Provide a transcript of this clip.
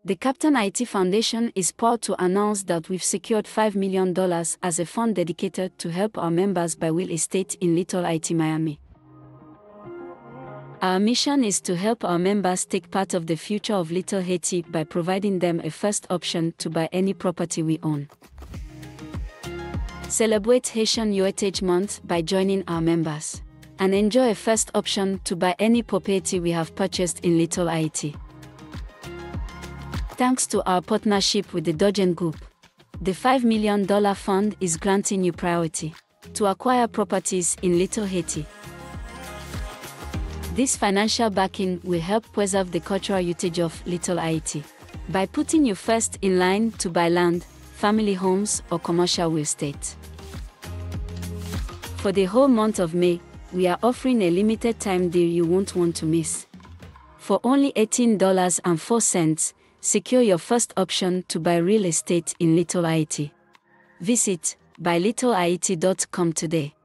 The Captain Haiti Foundation is proud to announce that we've secured $5 million as a fund dedicated to help our members buy real estate in Little Haiti, Miami. Our mission is to help our members take part of the future of Little Haiti by providing them a first option to buy any property we own. Celebrate Haitian Heritage Month by joining our members, and enjoy a first option to buy any property we have purchased in Little Haiti. Thanks to our partnership with the Dargent Group, the $5 million fund is granting you priority to acquire properties in Little Haiti. This financial backing will help preserve the cultural heritage of Little Haiti by putting you first in line to buy land, family homes, or commercial real estate. For the whole month of May, we are offering a limited time deal you won't want to miss. For only $18.04, secure your first option to buy real estate in Little Haiti. Visit buylittlehaiti.com today.